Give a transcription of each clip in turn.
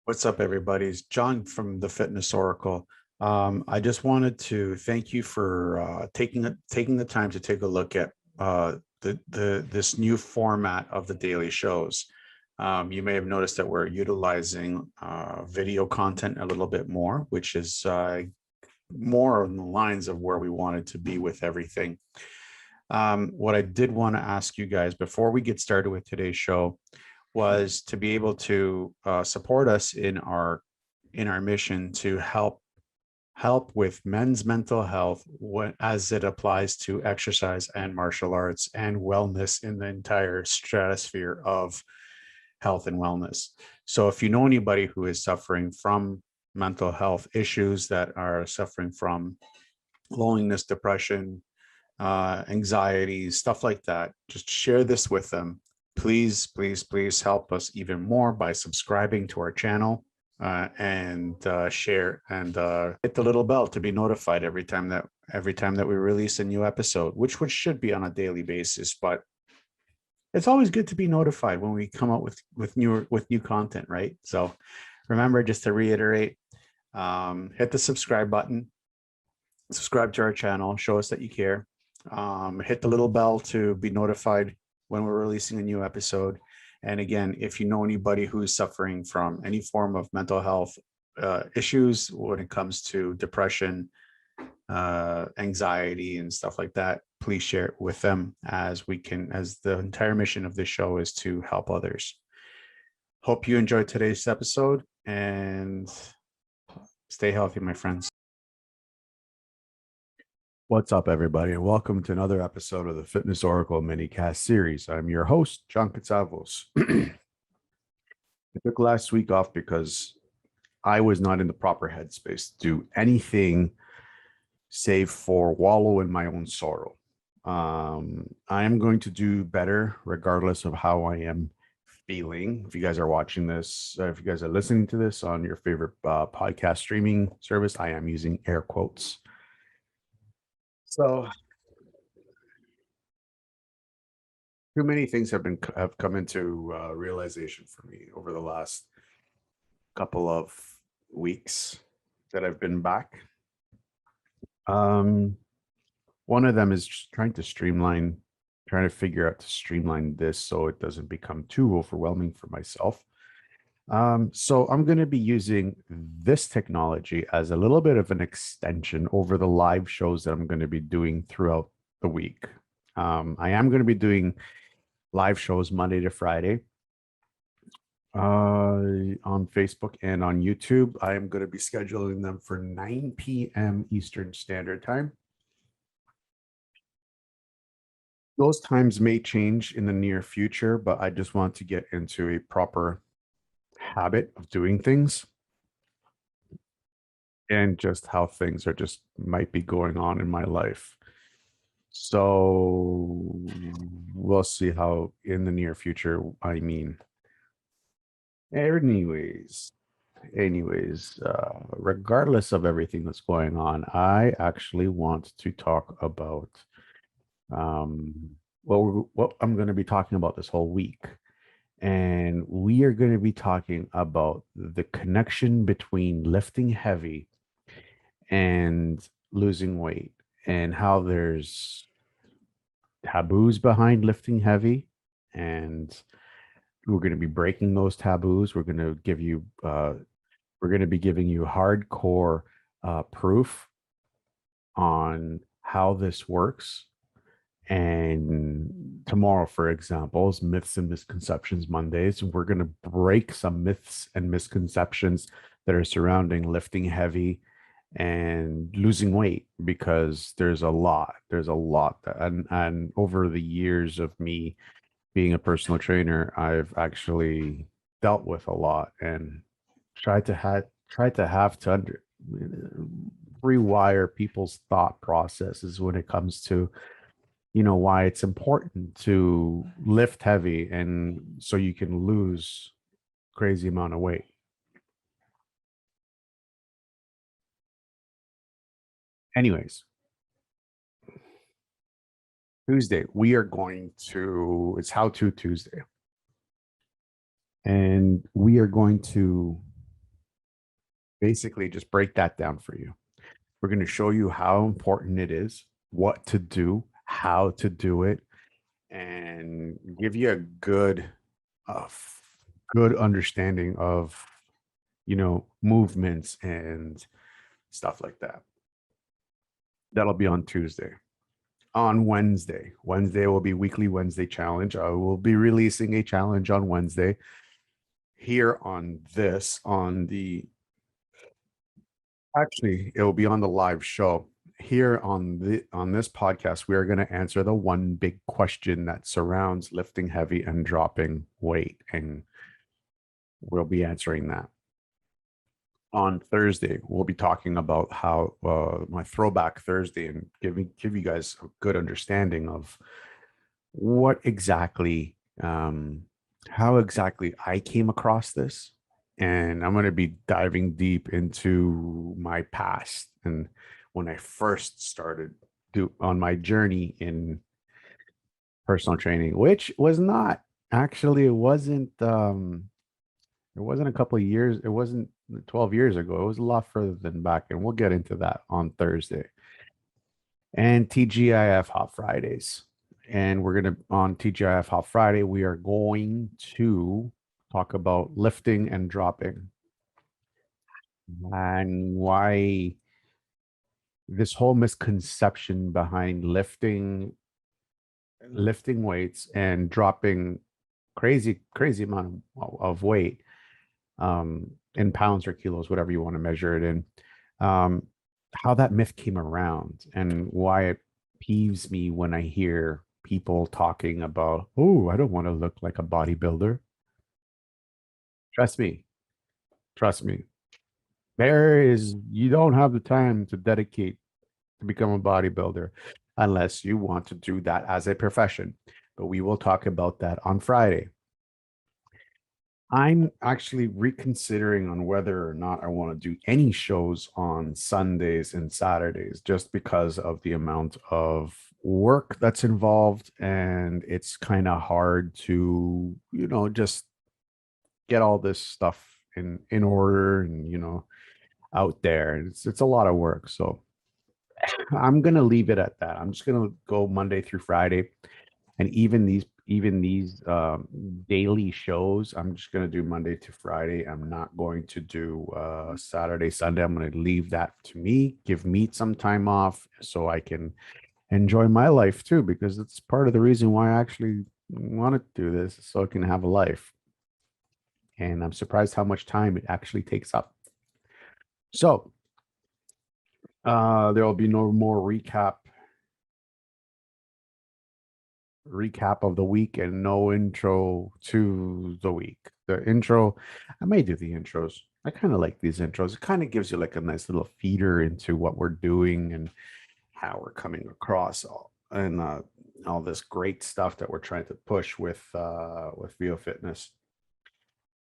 What's up, everybody? It's John from the Fitness Oracle. I just wanted to thank you for taking the time to take a look at this new format of the daily shows. You may have noticed that we're utilizing video content a little bit more, which is more on the lines of where we wanted to be with everything. What I did want to ask you guys before we get started with today's show was to be able to support us in our mission to help with men's mental health as it applies to exercise and martial arts and wellness in the entire stratosphere of health and wellness. So if you know anybody who is suffering from mental health issues, that are suffering from loneliness, depression, anxiety, stuff like that, just share this with them. Please, please, please help us even more by subscribing to our channel and share and hit the little bell to be notified every time that we release a new episode, which should be on a daily basis. But it's always good to be notified when we come out with new content, right? So remember, just to reiterate, hit the subscribe button, subscribe to our channel, show us that you care. Hit the little bell to be notified when we're releasing a new episode. And again, if you know anybody who's suffering from any form of mental health issues when it comes to depression, anxiety, and stuff like that, please share it with them, as the entire mission of this show is to help others. Hope you enjoyed today's episode and stay healthy, my friends. What's up, everybody, and welcome to another episode of the Fitness Oracle minicast series. I'm your host, John Katsavos. I took last week off because I was not in the proper headspace to do anything save for wallow in my own sorrow. I am going to do better regardless of how I am feeling. If you guys are watching this, if you guys are listening to this on your favorite podcast streaming service, I am using air quotes. So too many things have come into realization for me over the last couple of weeks that I've been back. One of them is just trying to figure out to streamline this so it doesn't become too overwhelming for myself. So I'm going to be using this technology as a little bit of an extension over the live shows that I'm going to be doing throughout the week. I am going to be doing live shows Monday to Friday on Facebook and on YouTube. I am going to be scheduling them for 9 p.m. Eastern Standard Time. Those times may change in the near future, but I just want to get into a proper habit of doing things and just how things are just might be going on in my life. So we'll see how in the near future, anyways, regardless of everything that's going on, I actually want to talk about what I'm going to be talking about this whole week. And we are going to be talking about the connection between lifting heavy and losing weight, and how there's taboos behind lifting heavy. And we're going to be breaking those taboos. We're going to be giving you hardcore proof on how this works. And tomorrow, for example, is Myths and Misconceptions Mondays. We're going to break some myths and misconceptions that are surrounding lifting heavy and losing weight, because there's a lot and over the years of me being a personal trainer, I've actually dealt with a lot and tried to rewire people's thought processes when it comes to why it's important to lift heavy and so you can lose crazy amount of weight. Anyways, Tuesday, it's How To Tuesday. And we are going to basically just break that down for you. We're going to show you how important it is, what to do, how to do it, and give you a uh, good understanding of, movements and stuff like that. That'll be on Tuesday. On Wednesday will be weekly Wednesday challenge. I will be releasing a challenge on Wednesday here on the actually it will be on the live show here on this podcast. We are going to answer the one big question that surrounds lifting heavy and dropping weight, and we'll be answering that. On Thursday, we'll be talking about how my throwback Thursday, and give you guys a good understanding of what exactly how exactly I came across this. And I'm going to be diving deep into my past and when I first started on my journey in personal training, which was not actually, it wasn't a couple of years, it wasn't 12 years ago. It was a lot further than back, and we'll get into that on Thursday. And TGIF Hot Fridays. And we're going to, on TGIF Hot Friday, we are going to talk about lifting and dropping and why this whole misconception behind lifting weights and dropping crazy amount of weight in pounds or kilos, whatever you want to measure it in, how that myth came around and why it peeves me when I hear people talking about, oh, I don't want to look like a bodybuilder. Trust me, trust me. You don't have the time to dedicate to become a bodybuilder unless you want to do that as a profession. But we will talk about that on Friday. I'm actually reconsidering on whether or not I want to do any shows on Sundays and Saturdays just because of the amount of work that's involved. And it's kind of hard to, just get all this stuff in order and, out there. It's a lot of work. So I'm gonna leave it at that. I'm just gonna go Monday through Friday, and even these daily shows, I'm just gonna do Monday to Friday. I'm not going to do Saturday, Sunday. I'm gonna leave that to me. Give me some time off so I can enjoy my life too, because it's part of the reason why I actually want to do this, so I can have a life. And I'm surprised how much time it actually takes up. So there will be no more recap of the week and no intro to the week. The intro, I may do the intros. I kind of like these intros. It kind of gives you like a nice little feeder into what we're doing and how we're coming across all this great stuff that we're trying to push with VO Fitness.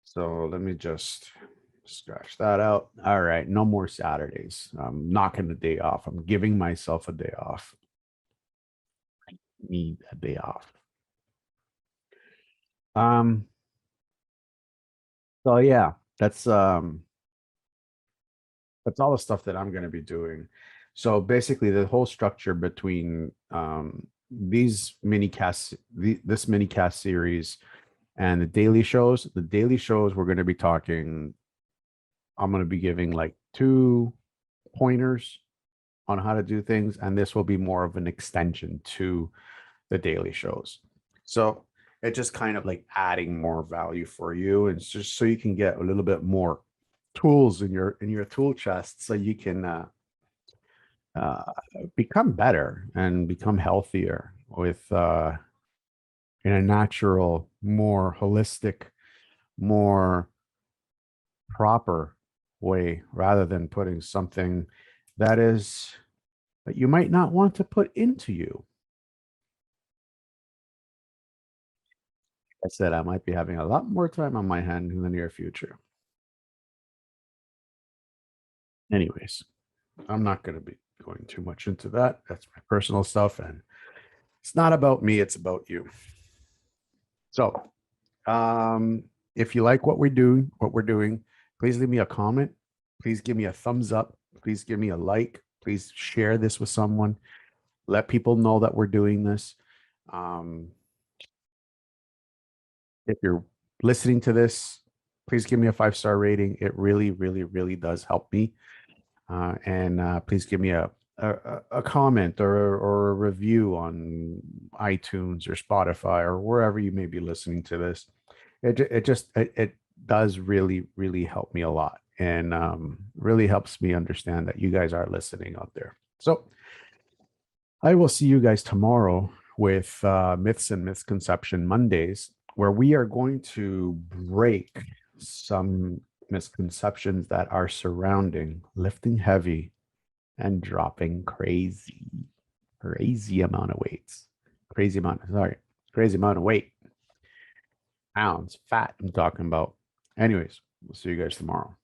So let me just scratch that out. All right, no more Saturdays. I'm knocking the day off. I'm giving myself a day off. I need a day off. Um, so yeah, that's all the stuff that I'm going to be doing. So basically, the whole structure between these this mini cast series and the daily shows. The daily shows, we're going to be talking. I'm going to be giving like 2 pointers on how to do things, and this will be more of an extension to the daily shows. So it's just kind of like adding more value for you, and it's just so you can get a little bit more tools in your tool chest, so you can uh, become better and become healthier with in a natural, more holistic, more proper way, rather than putting something that you might not want to put into you. I said I might be having a lot more time on my hand in the near future. Anyways, I'm not going to be going too much into that. That's my personal stuff, and it's not about me, it's about you. So, if you like what we're doing, please leave me a comment. Please give me a thumbs up. Please give me a like. Please share this with someone. Let people know that we're doing this. Um, if you're listening to this, please give me a 5-star rating. It really, really, really does help me. And please give me a comment or a review on iTunes or Spotify or wherever you may be listening to this. It does really, really help me a lot, and really helps me understand that you guys are listening out there. So I will see you guys tomorrow with Myths and Misconception Mondays, where we are going to break some misconceptions that are surrounding lifting heavy and dropping crazy amount of weights. Crazy amount of weight. Pounds, fat, I'm talking about. Anyways, we'll see you guys tomorrow.